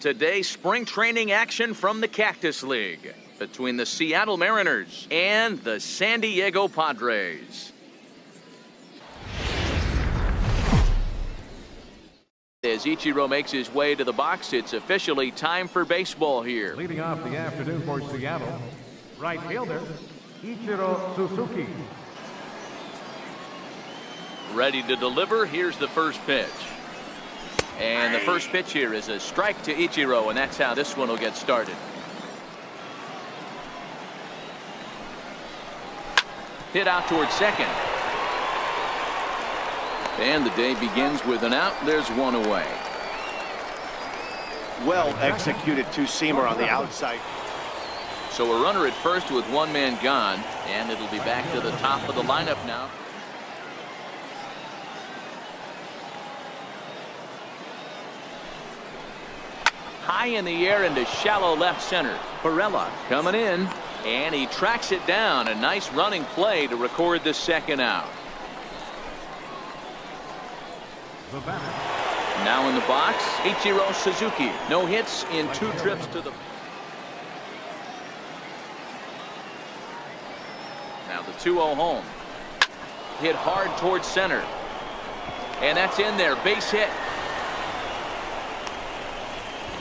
Today, spring training action from the Cactus League between the Seattle Mariners and the San Diego Padres. As Ichiro makes his way to the box, it's officially time for baseball here. Leading off the afternoon for Seattle, right fielder, Ichiro Suzuki. Ready to deliver, here's the first pitch. And the first pitch here is a strike to Ichiro, and that's how this one will get started. Hit out towards second. And the day begins with an out. There's one away. Well executed two-seamer on the outside. So a runner at first with one man gone, and it'll be back to the top of the lineup now. High in the air into shallow left center. Barella coming in, and he tracks it down. A nice running play to record the second out. Now in the box, Ichiro Suzuki. No hits in 2 trips to the... Now the 2-0 home. Hit hard towards center. And that's in there. Base hit.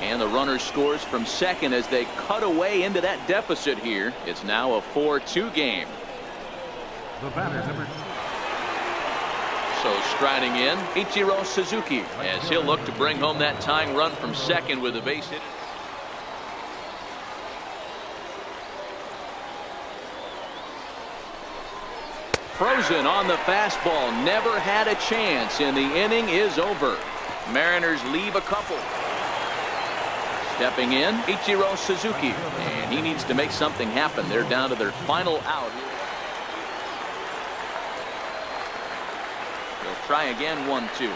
And the runner scores from second as they cut away into that deficit here. It's now a 4-2 game. The batter, number... So striding in, Ichiro Suzuki, as he'll look to bring home that tying run from second with a base hit. Frozen on the fastball, never had a chance, and the inning is over. Mariners leave a couple. Stepping in, Ichiro Suzuki, and he needs to make something happen. They're down to their final out. He'll try again, 1-2.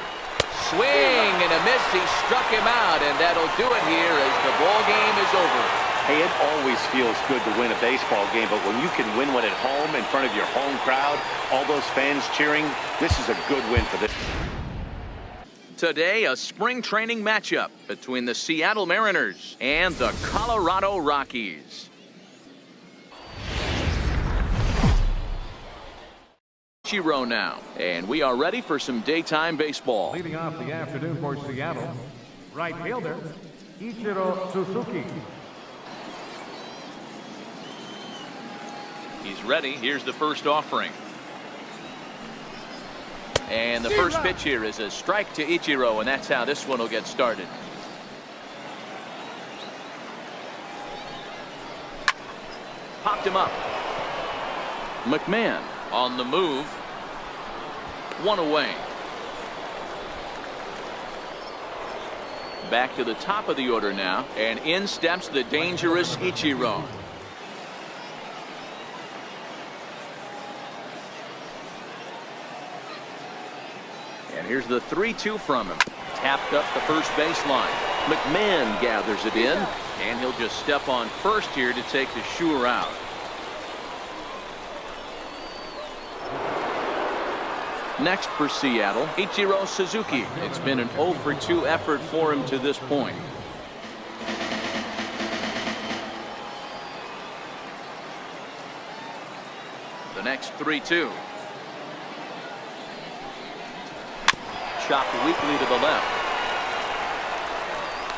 Swing and a miss. He struck him out, and that'll do it here as the ball game is over. Hey, it always feels good to win a baseball game, but when you can win one at home in front of your home crowd, all those fans cheering, this is a good win for this. Today, a spring training matchup between the Seattle Mariners and the Colorado Rockies. Ichiro now, and we are ready for some daytime baseball. Leading off the afternoon for Seattle, right fielder, Ichiro Suzuki. He's ready. Here's the first offering. And the first pitch here is a strike to Ichiro, and that's how this one will get started. Popped him up. McMahon on the move. One away. Back to the top of the order now, and in steps the dangerous Ichiro. And here's the 3-2 from him. Tapped up the first baseline. McMahon gathers it in, and he'll just step on first here to take the sure out. Next for Seattle, Ichiro Suzuki. It's been an 0-for-2 effort for him to this point. The next 3-2. Chopped weakly to the left.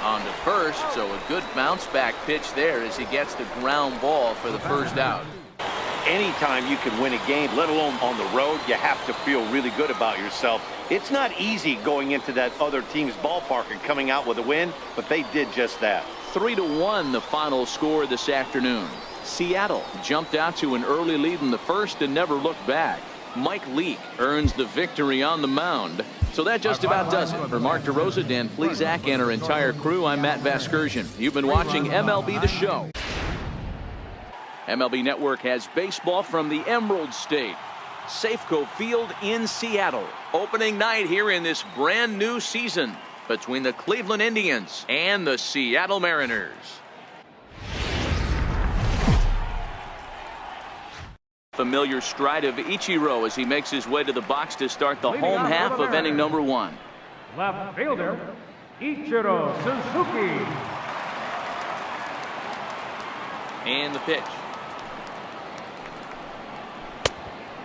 On to first, so a good bounce back pitch there as he gets the ground ball for the first out. Anytime you can win a game, let alone on the road, you have to feel really good about yourself. It's not easy going into that other team's ballpark and coming out with a win, but they did just that. 3-1 the final score this afternoon. Seattle jumped out to an early lead in the first and never looked back. Mike Leake earns the victory on the mound. So that just about does it. For Mark DeRosa, Dan Plesac, and our entire crew, I'm Matt Vasgersian. You've been watching MLB The Show. MLB Network has baseball from the Emerald State. Safeco Field in Seattle. Opening night here in this brand new season between the Cleveland Indians and the Seattle Mariners. Familiar stride of Ichiro as he makes his way to the box to start the home half of inning number 1. Left fielder, Ichiro Suzuki. And the pitch.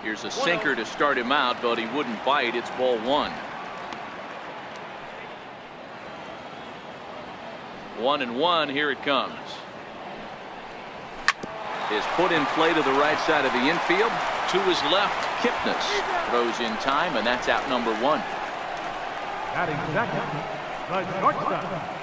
Here's a sinker to start him out, but he wouldn't bite. It's ball one. 1-1. Here it comes. Is put in play to the right side of the infield. To his left, Kipnis throws in time, and that's out number one. Batting second, the shortstop.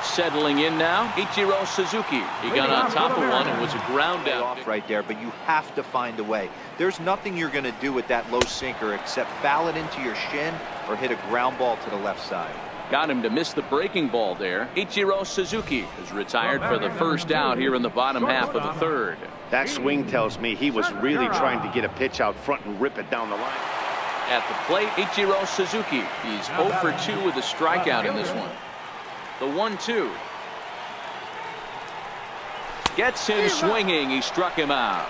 Settling in now, Ichiro Suzuki. He got on top of one and was a ground out. Off right there, but you have to find a way. There's nothing you're going to do with that low sinker except foul it into your shin or hit a ground ball to the left side. Got him to miss the breaking ball there. Ichiro Suzuki is retired for the first out here in the bottom half of the third. That swing tells me he was really trying to get a pitch out front and rip it down the line. At the plate, Ichiro Suzuki. He's 0 for 2 with a strikeout in this one. The 1-2. Gets him swinging. He struck him out.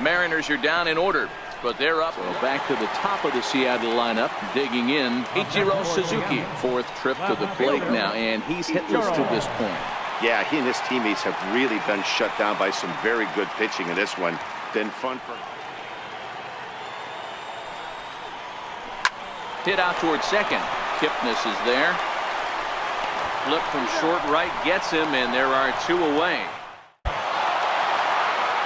Mariners are down in order, but they're up. So back to the top of the Seattle lineup, digging in. Ichiro Suzuki, fourth trip to the plate now, and he's hitless to this point. Yeah, he and his teammates have really been shut down by some very good pitching in this one. Been fun for him. Hit out towards second. Kipnis is there. Flip from short right gets him, and there are two away.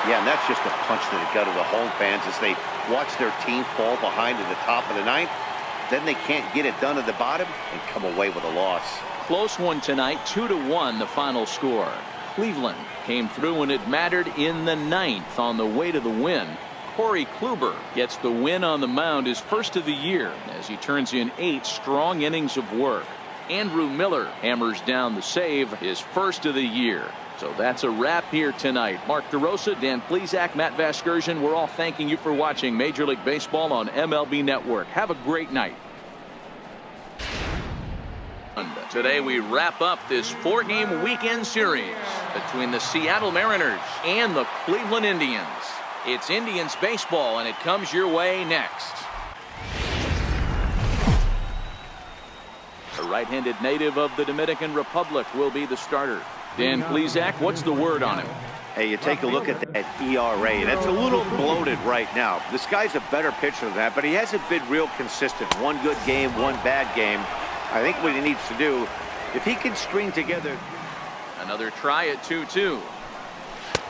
Yeah, and that's just a punch to the gut of the home fans as they watch their team fall behind at the top of the ninth. Then they can't get it done at the bottom and come away with a loss. Close one tonight, 2-1 the final score. Cleveland came through when it mattered in the ninth on the way to the win. Corey Kluber gets the win on the mound, his first of the year, as he turns in 8 strong innings of work. Andrew Miller hammers down the save, his first of the year. So that's a wrap here tonight. Mark DeRosa, Dan Plesac, Matt Vasgersian, we're all thanking you for watching Major League Baseball on MLB Network. Have a great night. Today we wrap up this 4-game weekend series between the Seattle Mariners and the Cleveland Indians. It's Indians baseball, and it comes your way next. The right-handed native of the Dominican Republic will be the starter. Dan Plesac, what's the word on him? Hey, you take a look at that ERA, and it's a little bloated right now. This guy's a better pitcher than that, but he hasn't been real consistent. One good game, one bad game. I think what he needs to do, if he can string together. Another try at 2-2.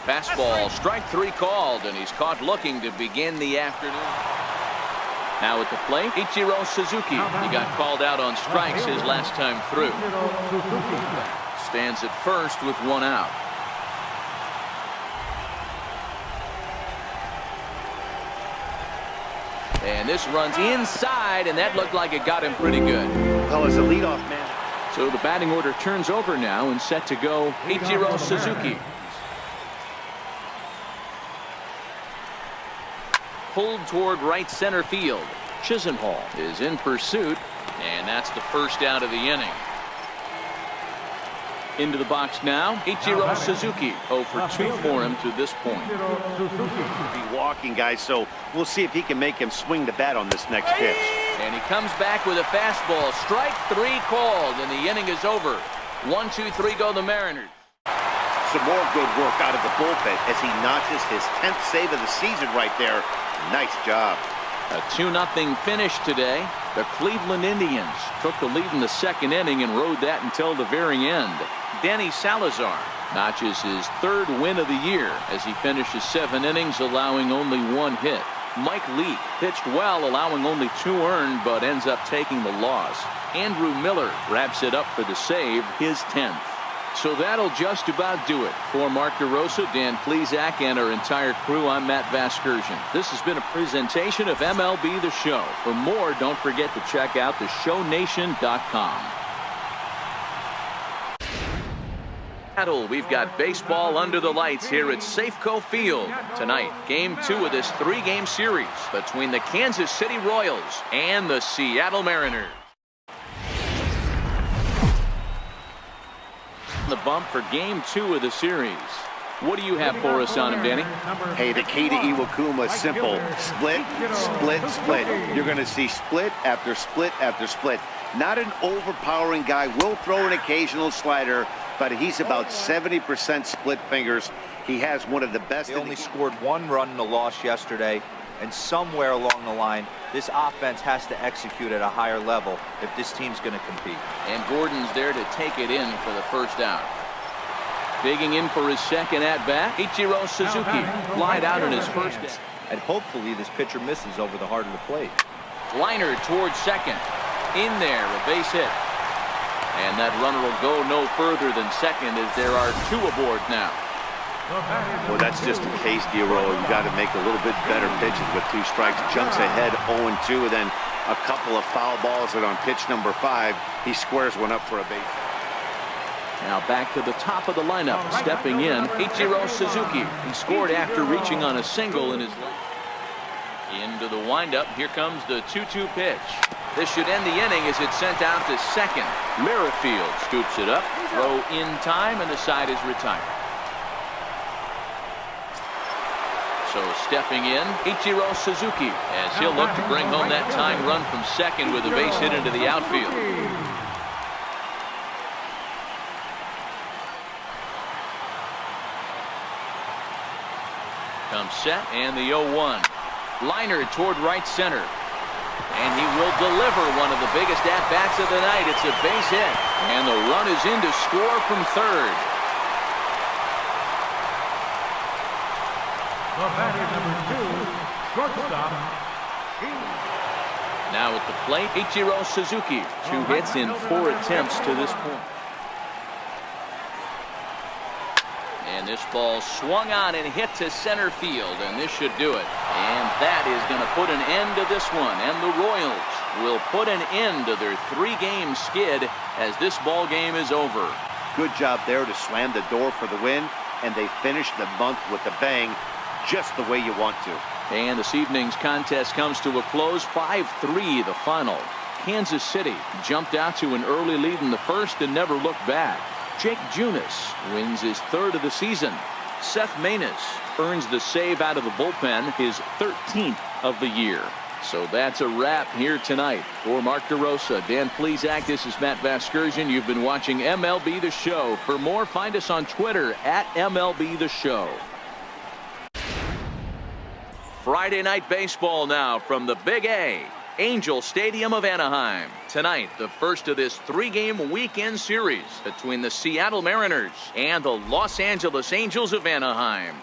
Fastball, strike 3 called, and he's caught looking to begin the afternoon. Now at the plate, Ichiro Suzuki. He got called out on strikes his last time through. Stands at first with 1 out. And this runs inside, and that looked like it got him pretty good. Well, as a leadoff man. So the batting order turns over now, and set to go Ichiro Suzuki. Pulled toward right center field. Chisenhall is in pursuit, and that's the first out of the inning. Into the box now, Ichiro Suzuki. 0 for 2 for him to this point. Be walking, guys, so we'll see if he can make him swing the bat on this next pitch. And he comes back with a fastball. Strike 3 called, and the inning is over. 1, 2, 3 go the Mariners. Some more good work out of the bullpen as he notches his 10th save of the season right there. Nice job. A 2-0 finish today. The Cleveland Indians took the lead in the second inning and rode that until the very end. Danny Salazar notches his 3rd win of the year as he finishes 7 innings, allowing only 1 hit. Mike Leake pitched well, allowing only 2 earned, but ends up taking the loss. Andrew Miller wraps it up for the save, his 10th. So that'll just about do it. For Mark DeRosa, Dan Plesac, and our entire crew, I'm Matt Vasgersian. This has been a presentation of MLB The Show. For more, don't forget to check out theshownation.com. We've got baseball under the lights here at Safeco Field. Tonight, Game 2 of this 3-game series between the Kansas City Royals and the Seattle Mariners. The bump for Game 2 of the series. What do you have for us on him, Danny? Hey, the key to Iwakuma is simple. Split, split, split. You're going to see split after split after split. Not an overpowering guy. Will throw an occasional slider, but he's about 70% split fingers. He has one of the best. They only scored 1 run in the loss yesterday, and somewhere along the line, this offense has to execute at a higher level if this team's going to compete. And Gordon's there to take it in for the first out. Digging in for his second at-bat, Ichiro Suzuki flied out in his first. And hopefully this pitcher misses over the heart of the plate. Liner towards second. In there, a base hit. And that runner will go no further than second as there are 2 aboard now. Well, that's just a case, D-Roll. You got to make a little bit better pitches with 2 strikes. Jumps ahead 0-2, and then a couple of foul balls, and on pitch number 5, he squares one up for a base. Now back to the top of the lineup, stepping in, Ichiro Suzuki. He scored after reaching on a single in his left. Into the windup, here comes the 2-2 pitch. This should end the inning as it's sent out to second. Merrifield scoops it up, throw in time, and the side is retired. So stepping in, Ichiro Suzuki, as he'll look to bring home that tying run from second with a base hit into the outfield. Comes set, and the 0-1. Liner toward right center. And he will deliver one of the biggest at-bats of the night. It's a base hit. And the run is in to score from third. The batter, number 2, shortstop. Now at the plate, Ichiro Suzuki. 2 hits in 4 attempts to this point. And this ball swung on and hit to center field, and this should do it. And that is going to put an end to this one, and the Royals will put an end to their 3-game skid as this ball game is over. Good job there to slam the door for the win, and they finished the month with a bang, just the way you want to. And this evening's contest comes to a close, 5-3 the final. Kansas City jumped out to an early lead in the first and never looked back. Jake Junis wins his 3rd of the season. Seth Maness earns the save out of the bullpen, his 13th of the year. So that's a wrap here tonight. For Mark DeRosa, Dan Plesac, this is Matt Vasgersian. You've been watching MLB The Show. For more, find us on Twitter at MLB The Show. Friday night baseball now from the Big A, Angel Stadium of Anaheim. Tonight, the first of this 3-game weekend series between the Seattle Mariners and the Los Angeles Angels of Anaheim.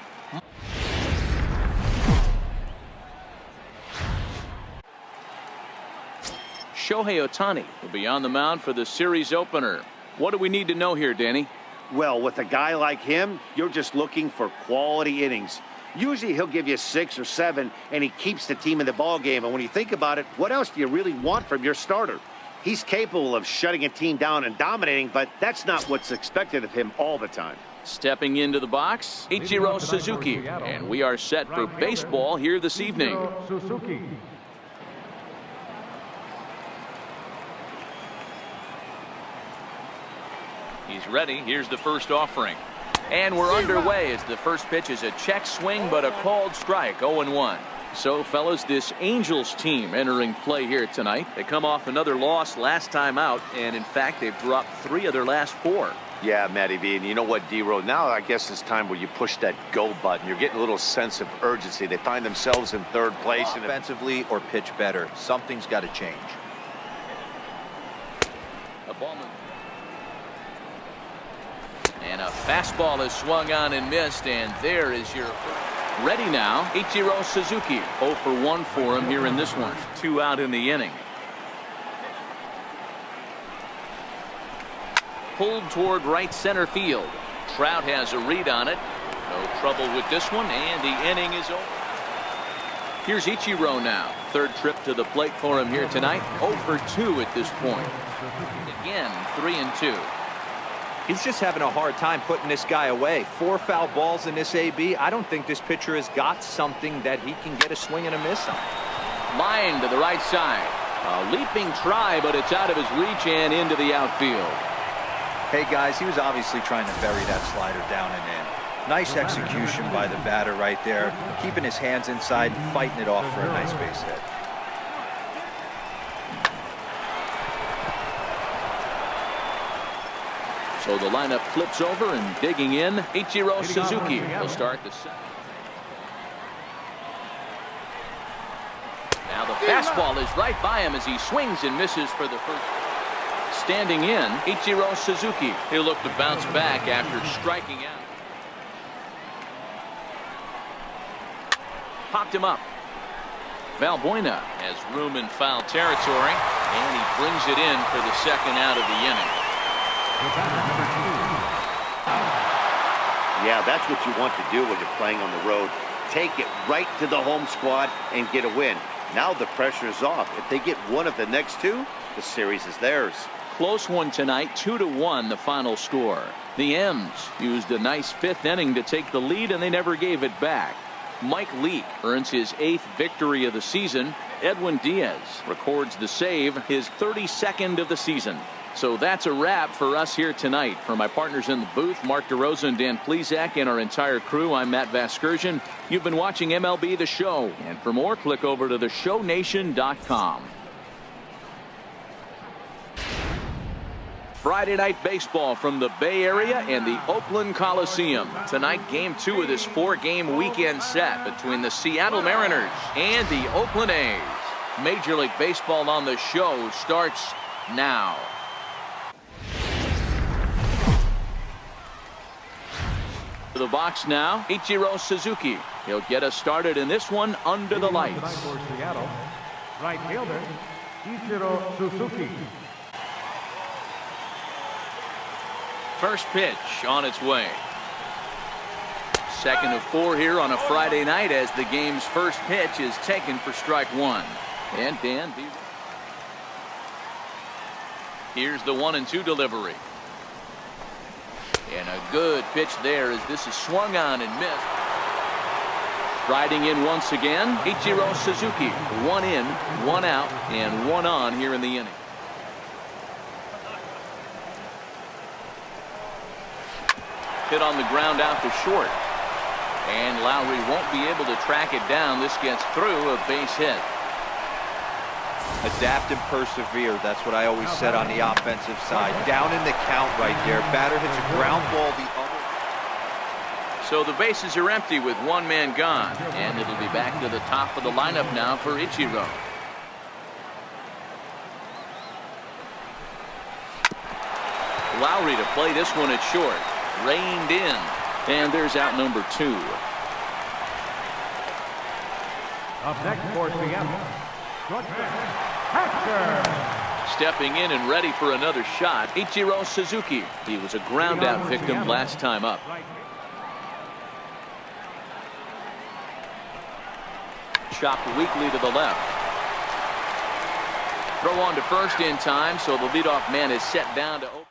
Shohei Ohtani will be on the mound for the series opener. What do we need to know here, Danny? Well, with a guy like him, you're just looking for quality innings. Usually he'll give you 6 or 7, and he keeps the team in the ball game. And when you think about it, what else do you really want from your starter? He's capable of shutting a team down and dominating, but that's not what's expected of him all the time. Stepping into the box, Ichiro Suzuki, and we are set for baseball here this evening. Suzuki. He's ready. Here's the first offering. And we're underway as the first pitch is a check swing, but a called strike, 0-1. So, fellas, this Angels team entering play here tonight. They come off another loss last time out, and in fact, they've dropped 3 of their last 4. Yeah, Matty V, and you know what, D-Row, now I guess it's time where you push that go button. You're getting a little sense of urgency. They find themselves in 3rd place. Offensively or pitch better. Something's got to change. A ball move. And a fastball is swung on and missed, and there is your ready now. Ichiro Suzuki, 0 for 1 for him here in this one. 2 out in the inning. Pulled toward right center field. Trout has a read on it. No trouble with this one, and the inning is over. Here's Ichiro now. 3rd trip to the plate for him here tonight. 0 for 2 at this point. Again, 3-2. He's just having a hard time putting this guy away. 4 foul balls in this AB. I don't think this pitcher has got something that he can get a swing and a miss on. Line to the right side. A leaping try, but it's out of his reach and into the outfield. Hey, guys, he was obviously trying to bury that slider down and in. Nice execution by the batter right there, keeping his hands inside and fighting it off for a nice base hit. So the lineup flips over and digging in, Ichiro Suzuki will start the second. Now the fastball is right by him as he swings and misses for the first. Standing in, Ichiro Suzuki. He'll look to bounce back after striking out. Popped him up. Valbuena has room in foul territory, and he brings it in for the second out of the inning. Yeah, that's what you want to do when you're playing on the road. Take it right to the home squad and get a win. Now the pressure is off. If they get one of the next two, the series is theirs. Close one tonight, 2-1 the final score. The M's used a nice fifth inning to take the lead, and they never gave it back. Mike Leake earns his 8th victory of the season. Edwin Diaz records the save, his 32nd of the season. So that's a wrap for us here tonight. For my partners in the booth, Mark DeRosa and Dan Plesac, and our entire crew, I'm Matt Vasgersian. You've been watching MLB The Show. And for more, click over to theshownation.com. Friday night baseball from the Bay Area and the Oakland Coliseum. Tonight, game 2 of this 4-game weekend set between the Seattle Mariners and the Oakland A's. Major League Baseball on the Show starts now. To the box now, Ichiro Suzuki. He'll get us started in this one under the lights. For Seattle, right fielder, Ichiro Suzuki. First pitch on its way. Second of 4 here on a Friday night as the game's first pitch is taken for strike 1. And Dan, here's the 1-2 delivery. And a good pitch there as this is swung on and missed. Riding in once again, Ichiro Suzuki. 1 in, 1 out, and 1 on here in the inning. Hit on the ground out to short. And Lowry won't be able to track it down. This gets through, a base hit. Adapt and persevere. That's what I always said on the offensive side. Down in the count right there. Batter hits a ground ball the other. So the bases are empty with 1 man gone. And it'll be back to the top of the lineup now for Ichiro. Lowry to play this one at short. Reined in. And there's out number 2. Up next for Seattle, Hector. Stepping in and ready for another shot, Ichiro Suzuki. He was a ground out victim last time up. Chopped weakly to the left. Throw on to first in time, so the leadoff man is set down to open.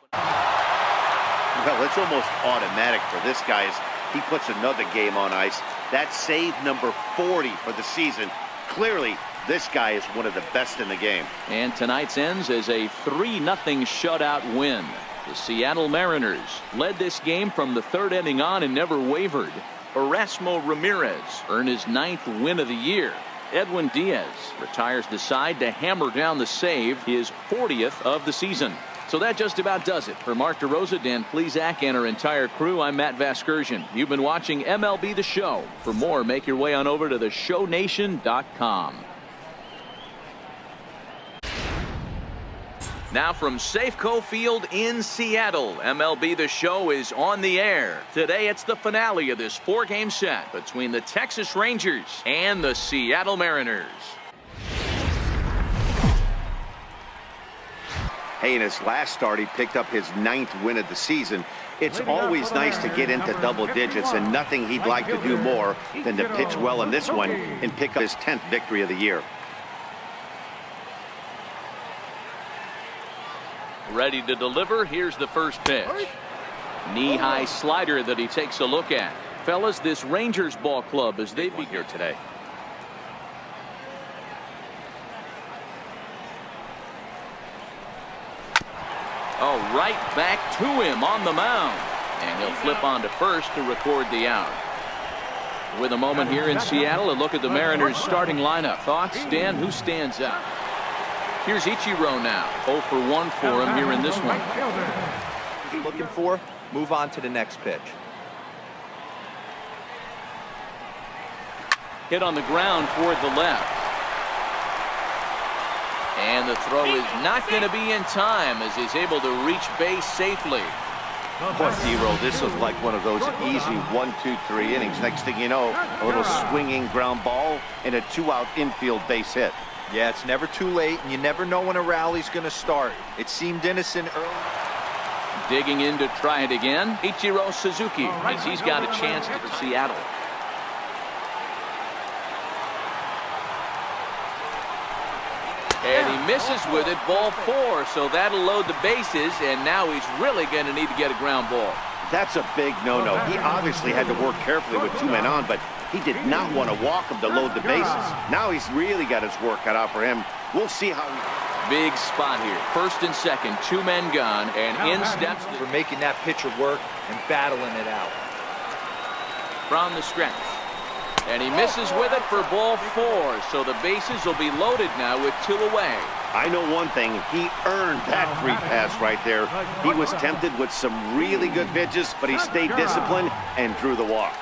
Well, it's almost automatic for this guy as he puts another game on ice. That's save number 40 for the season. Clearly, this guy is one of the best in the game. And tonight's ends as a 3-0 shutout win. The Seattle Mariners led this game from the 3rd inning on and never wavered. Erasmo Ramirez earned his 9th win of the year. Edwin Diaz retires the side to hammer down the save, his 40th of the season. So that just about does it. For Mark DeRosa, Dan Plesac, and our entire crew, I'm Matt Vasgersian. You've been watching MLB The Show. For more, make your way on over to theshownation.com. Now from Safeco Field in Seattle, MLB The Show is on the air. Today it's the finale of this 4-game set between the Texas Rangers and the Seattle Mariners. Hey, in his last start, he picked up his 9th win of the season. It's always nice to get into double digits, and nothing he'd like to do more than to pitch well in this one and pick up his 10th victory of the year. Ready to deliver. Here's the first pitch. Knee-high slider that he takes a look at. Fellas, this Rangers ball club as they be here today. Oh, right back to him on the mound. And he'll flip on to first to record the out. With a moment here in Seattle, a look at the Mariners starting lineup. Thoughts, Dan? Who stands out? Here's Ichiro now. 0 for 1 for him here in this one. Looking for, move on to the next pitch. Hit on the ground toward the left. And the throw is not going to be in time as he's able to reach base safely. Boy, Zero, this is like one of those easy 1, 2, 3 innings. Next thing you know, a little swinging ground ball and a 2-out infield base hit. Yeah, it's never too late, and you never know when a rally's going to start. It seemed innocent early. Digging in to try it again, Ichiro Suzuki, as he's got a chance for Seattle. And he misses with it, ball 4, so that'll load the bases, and now he's really going to need to get a ground ball. That's a big no-no. He obviously had to work carefully with 2 men on, but he did not want to walk him to load the bases. Now he's really got his work cut out for him. We'll see how he... Big spot here. First and second, 2 men gone, and in steps... For making that pitcher work and battling it out. From the stretch. And he misses with it for ball 4, so the bases will be loaded now with 2 away. I know one thing, he earned that free pass right there. He was tempted with some really good pitches, but he stayed disciplined and drew the walk.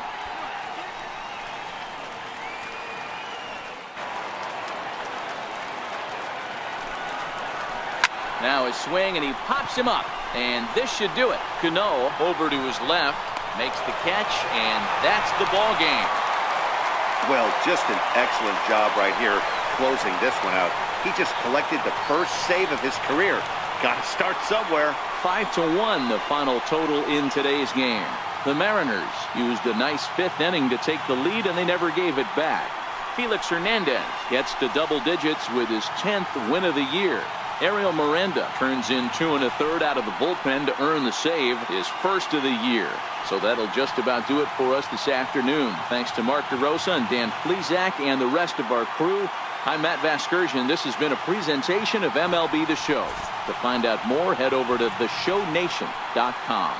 Now his swing, and he pops him up, and this should do it. Cano over to his left, makes the catch, and that's the ball game. Well, just an excellent job right here closing this one out. He just collected the first save of his career. Got to start somewhere. 5-1 the final total in today's game. The Mariners used a nice 5th inning to take the lead, and they never gave it back. Felix Hernandez gets to double digits with his 10th win of the year. Ariel Miranda turns in 2 1/3 out of the bullpen to earn the save, his first of the year. So that'll just about do it for us this afternoon. Thanks to Mark DeRosa and Dan Flezak and the rest of our crew. I'm Matt Vasgersian. This has been a presentation of MLB The Show. To find out more, head over to theshownation.com.